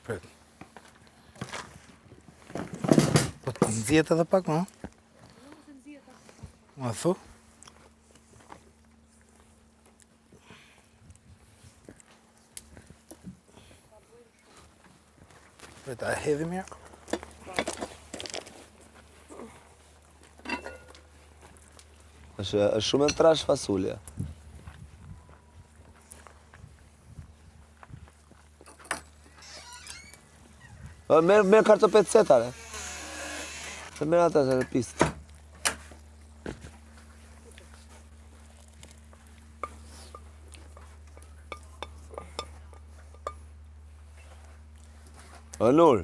Pret. Po të nxjihet edhe pak, no? Ma thu? Pret, a hedhi mirë? është shumë e trash fasulja. Merë kartopet setare. Merë ata në pistë. Nur,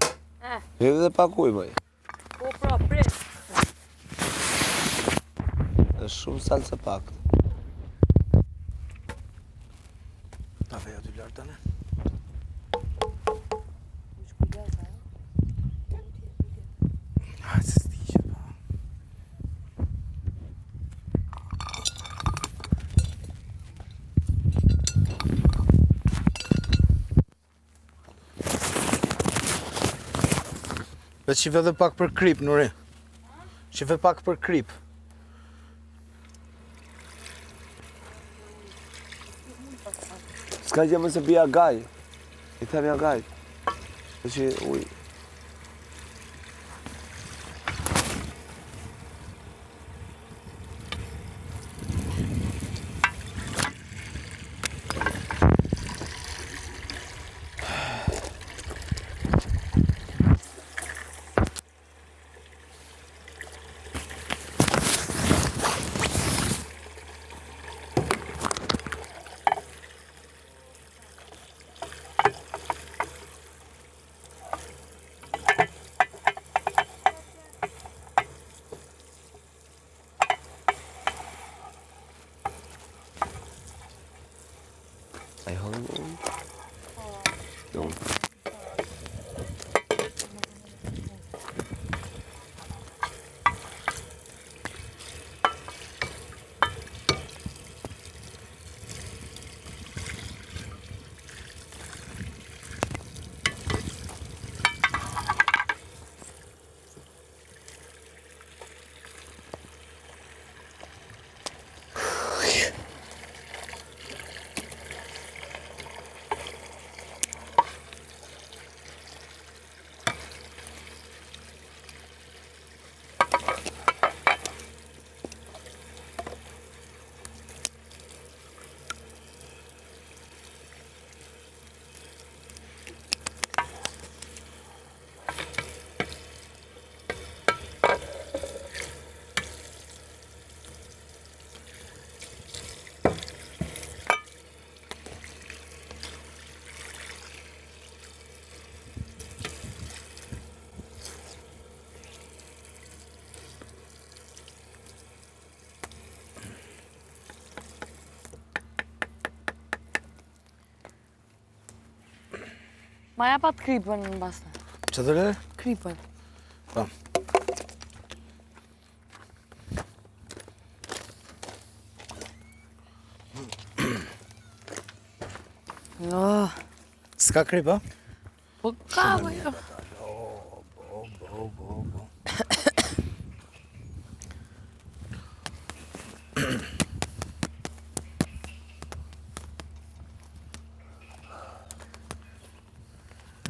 hedhi dhe pak ujë, moj. Po, pra, prit. është shumë salë se pak. Ta veja ty lartë tane. Hajtë se s'ti që pa. Veç qive dhe pak për krip, Nuri. Qive pak për krip. S'ka gjë më se bia gaj. I them ja gaj. Dhe që uj. Ai hon. Don't. Maja pat kripën në bastë. Që të lere? Kripën. Po. S'ka krip, a? Po ka, po jo. Bo.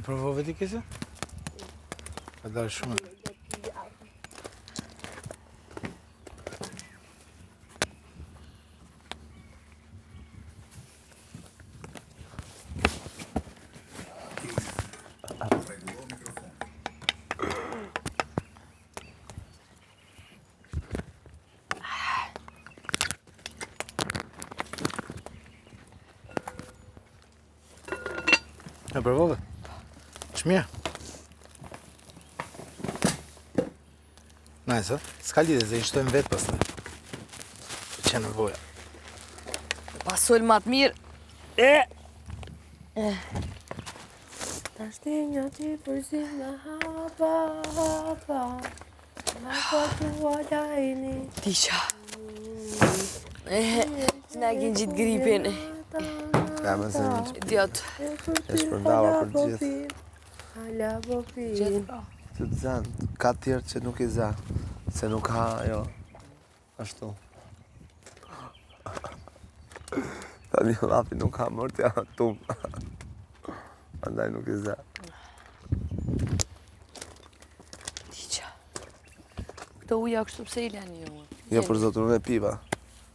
Provove ti kese? Ka dalë shumë. E provove? Shmirë. Nice, s'ka lidhe, se i shtojmë vetë pas të. Që në voja. Pasol ma të mirë. Ta shtinja ti përzi në hapa. Në tua lajni. Tisha. Na gjen gjitë gripin. Ja, me se një Idiot. e shpërdava për gjithë. Hala bopin. Që të zanë, ka tjerë që nuk i za, se nuk ha, jo, ashtu. Ta një lapi nuk ha mërtja tumë. Andaj nuk i za. Diqa. Këto uja kështu pse i leni ju? Jo për zotur, unë e piva.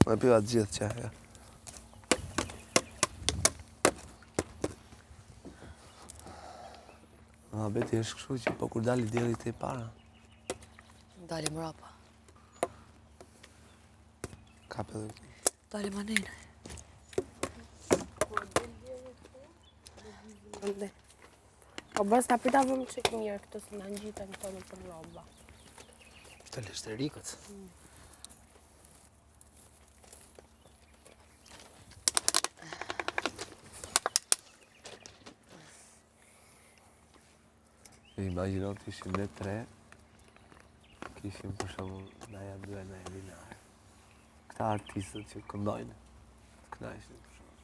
Unë e piva të gjithë që, ja. Ma beti është kështu që po kur dali djeli te para, Dali mrapa. kape dhe këtu. Dali manejnë. Ande. Po bas ta pita vëmë që mirë këto se në ngjita në tonë për roba. Të leshterikët. Imagjino të ishim ne tre, kishim për shumë Naja Dy e Naja Linare. Këta artistët që këndojnë, të knajshin për shumë.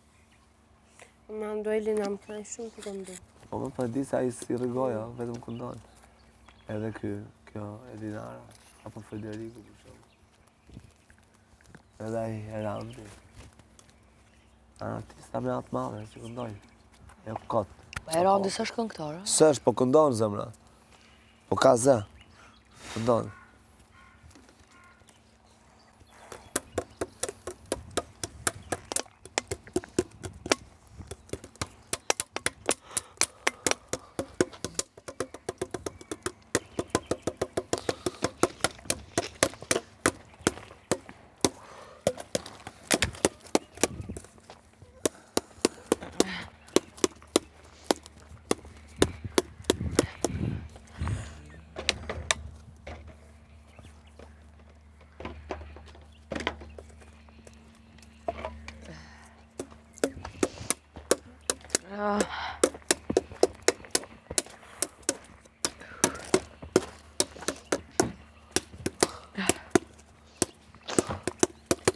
Ma ndojli nga më kënaj shumë të këndu. Po më për di se a i si rëgoja, vetëm këndojnë. Edhe kjo Elinara, apo Federiku për shumë. Edhe a i Erandi. Janë artista me atë madhe që këndojnë. Jo kotë. Erandi s'është këngëtar, a? S'është, po këndonë zemra. Po ka zë. Këndonë.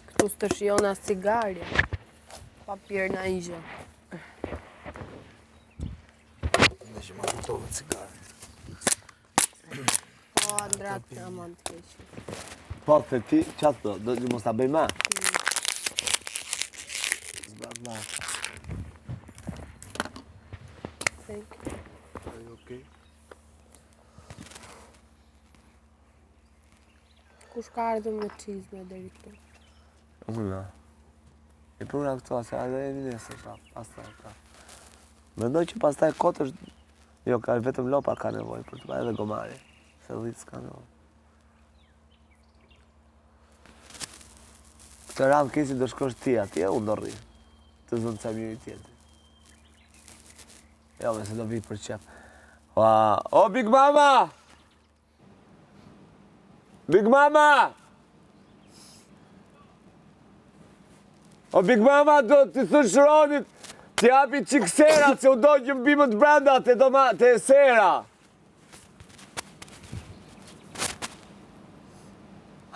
Këtu së të shion as cigarja. Papir në ishe. Në që ma kuptove cigarë. Po, Andrat në amant të keqë. Po, të ti, qatë do të mos ta bëj ma. Zbrat ma. Thank you. Okej. Kush ka ardhur me qizme deri këtu? Unë. E puna këto, se edhe e një nesër prap, pastaj prap. Mendoj që pastaj kot është, jo, ka vetëm lopa ka nevojë për të pa edhe gomari. Se dhitë s'ka nevojë. Këtë radhë kesi do shkosh ti atje, unë do rri. Të zonë ca mirë i tjetër. Jo, me se do vi për qep. O, Big Mama! Big Mama! O, Big Mama, do të thënë Shronit, t'i hapi qik serat, se u do që më bimët brenda të sera.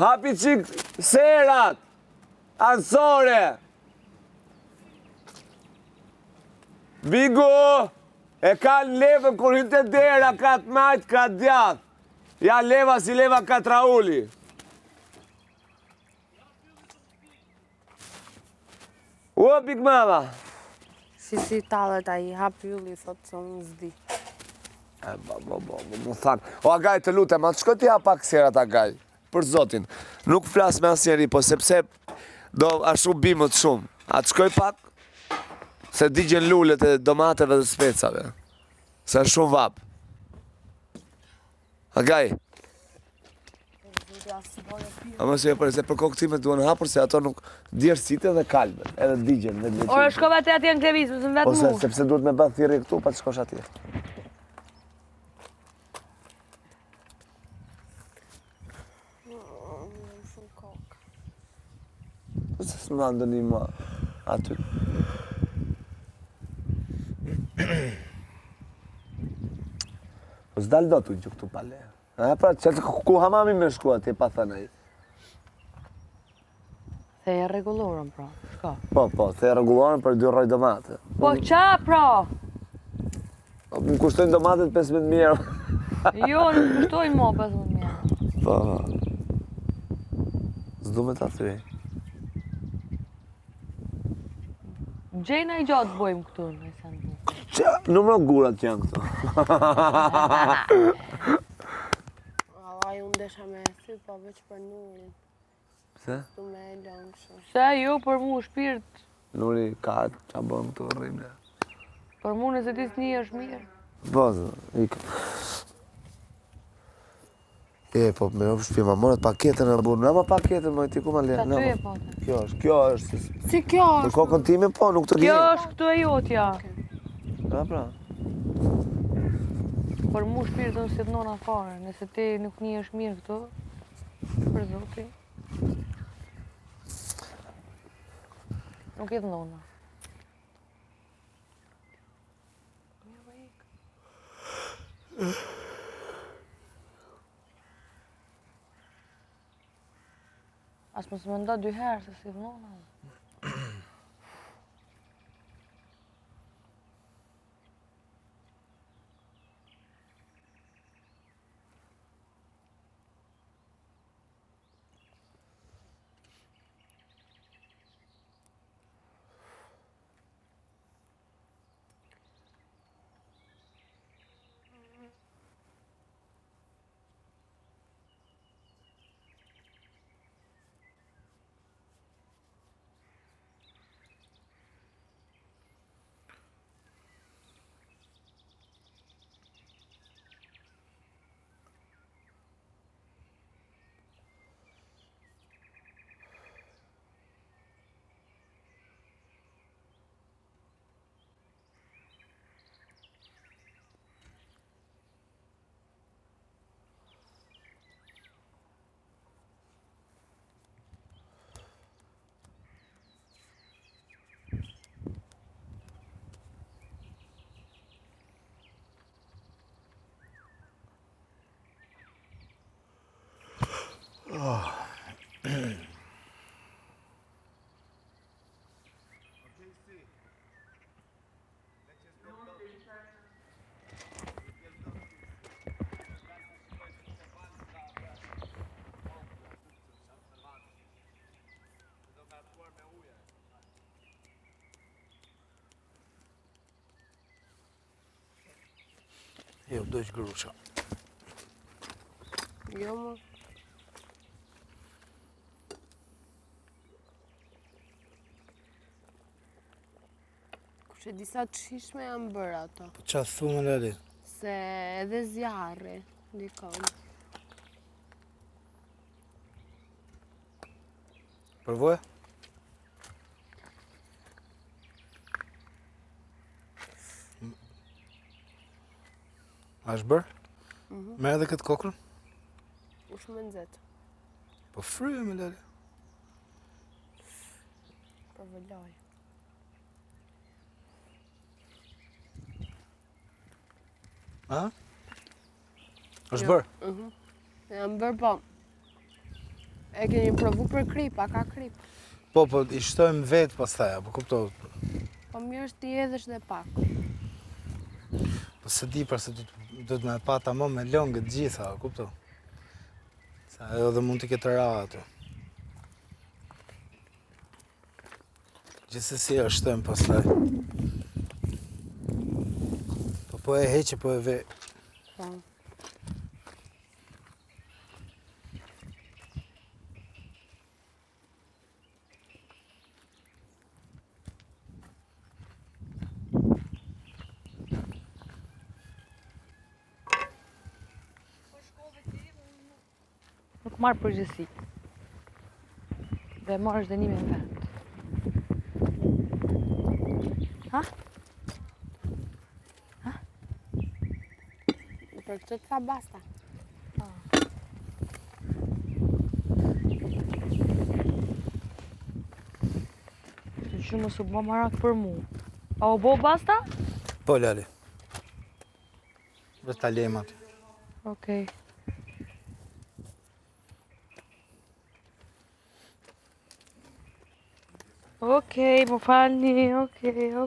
Hapi qik serat, ansore. Bigu, e ka në levën, kur hynë të dera, ka të majtë, ka të djathë. Ja leva si leva ka trauli. O, Big Mama. Si talët a i hap ylli, thotë se unë zdi. Më thanë. O, Agaj, të lutem, atë shko t'i hap pak serat, Agaj. Për zotin. Nuk flas me asnjëri, po sepse do ashtu bimët shumë. Atë shkoj pak, se digjen lullet e domateve dhe specave. Se është shumë vap. Agaj. A mos e për se për kokë time duhen hapur se ato nuk djersite dhe kalme, edhe digjen dhe leqen. Ora shkova te atje në Klevis, më vetë Ose mu. sepse duhet me bërë thirrje këtu pa të shkosh atje. Shumë kokë. Ose s'më ndoni mua aty. Po s'dal do t'u që këtu pale. A pra, ku hamami me shku atje pa thënë ai. Se e rregullorën, pra. shka. Po, the rregullohen për 2 rroj domate. Po qa pra? Më kushtojnë domatet 15.000 euro. Jo, nuk kushtojnë mo 15.000. Po. S'du me ta thyej. Gjejna I gjatë bojmë këtu në sen. Qa? Numro gurat që janë këto. Ai unë desha me thy, po veç për Nurin. Pse? Tu me e lënë kështu. Se jo për mu shpirt, Nuri ka qa bëm këtu rrimle. për mu nëse ti s'ni është mirë. Po, ikë. Po, me në shpima, morët paketën e burë. Në ma paketën, më ti ku ma le. Ta ty e po të. Kjo është. Si kjo Në është? kokën time, po, nuk të Kjo di. është këtu e jotja. Pra. Për mu shpirt unë si të nona fare. Nëse ti nuk një është mirë këtu, për zoti. Nuk jetë nona. As mos më nda 2 herë se si të nona. Jo, do që grusha. Jo më. Kushe disa të shishme janë bërë ato. Po qa thumë Lali? Se edhe zjarri, dikon. Përvoja? A është bërë? Merë edhe këtë kokën? Ush më nëzet, Po fryë me Lali. për vëllaj. A? është bërë? Janë bërë po. E keni provu për krip, a ka krip? Po, i shtojmë vetë pastaj, apo kuptohet. Po mirë është t'i edhësh dhe pak. Po se di përse do të me pa tamam me lëngët gjitha, kupto? Sa edhe mund t'i ketë ra ato. Gjithsesi e shtojmë pastaj. Po e heqe, po e ve. Po. Nuk marrë përgjësi. Dhe marrë është dënime në vend. Ha? Për këtë të tha basta. Që mos u bë marak për mu. A u bo basta? Po, Lali. Dhe ta lejmë aty. Okej. Okej, më falni, okej.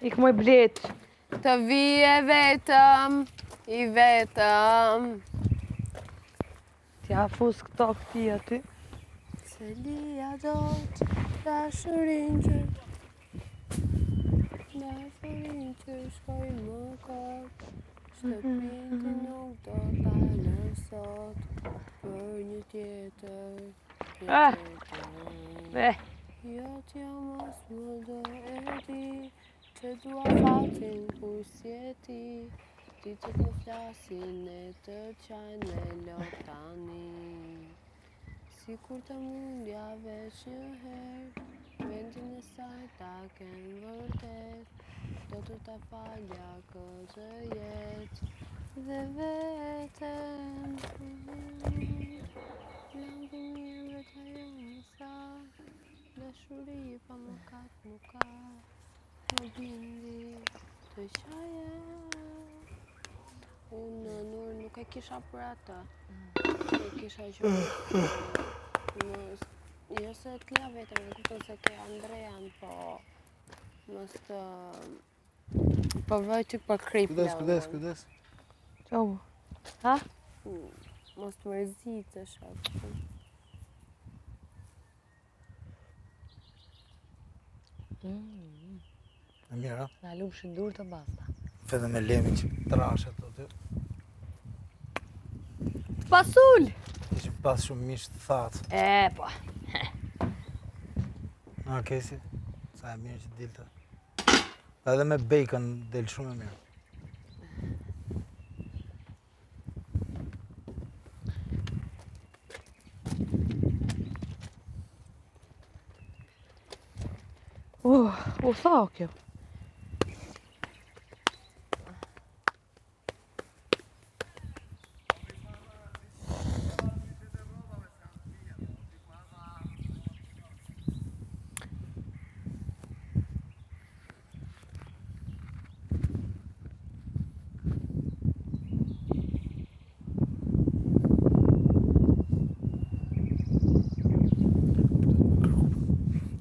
Ik moj blet. Të vije vetëm, i vetëm. T'ja fus këto këti aty. Se lija dot, dashurin që shkoj më kot. Shtëpin të nuk do ta lësot për një tjetër. Jo t'ja mos më do e di që dua fatin kur sjeti. Ditët më flasin e të qajnë me lotani. Si kur të mundja veç një herë, vendin e saj ta ken vërtet. Do të ta falja këtë jetë dhe veten. Blanku mirë të ajo më sa, dashuri pa më ka, më bindi të qaja. Unë Nur nuk e kisha për atë, e kisha qërë. Jo se t'lja vetëm, e kupton se ke Andrean, po mos të... Po vëj ty për krip. Kujdes. Qomu. Ha? Mos të mërzitësh atë. E mirë, a? Na lupshin dur të basta. Vetëm me lemi që trashet aty. Pasul! Ishim pas shumë mish të thatë. Po. Kesi, sa e mirë që dilte. Edhe me bacon del shumë e mirë. U tha kjo.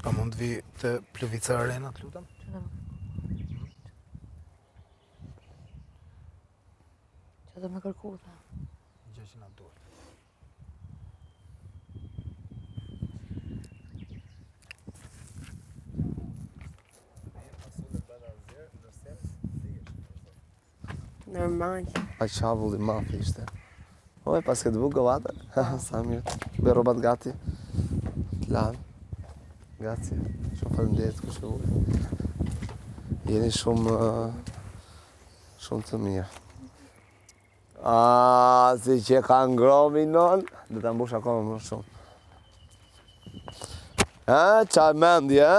Pa mund vi të Pluvica Arena, të lutem? Që do me kërku, tha. Gjë që na duhet. Normal. Pa qavulli mafi ishte. Oj, pas këtë bukë gëllate. Sa mirë. Be robat gati. T'lanë. Gati. Shumë faleminderit ku që ujë. Jeni shumë të mirë. Si që ka ngromi non, dhe ta mbush akoma më shumë. Qaj mendje,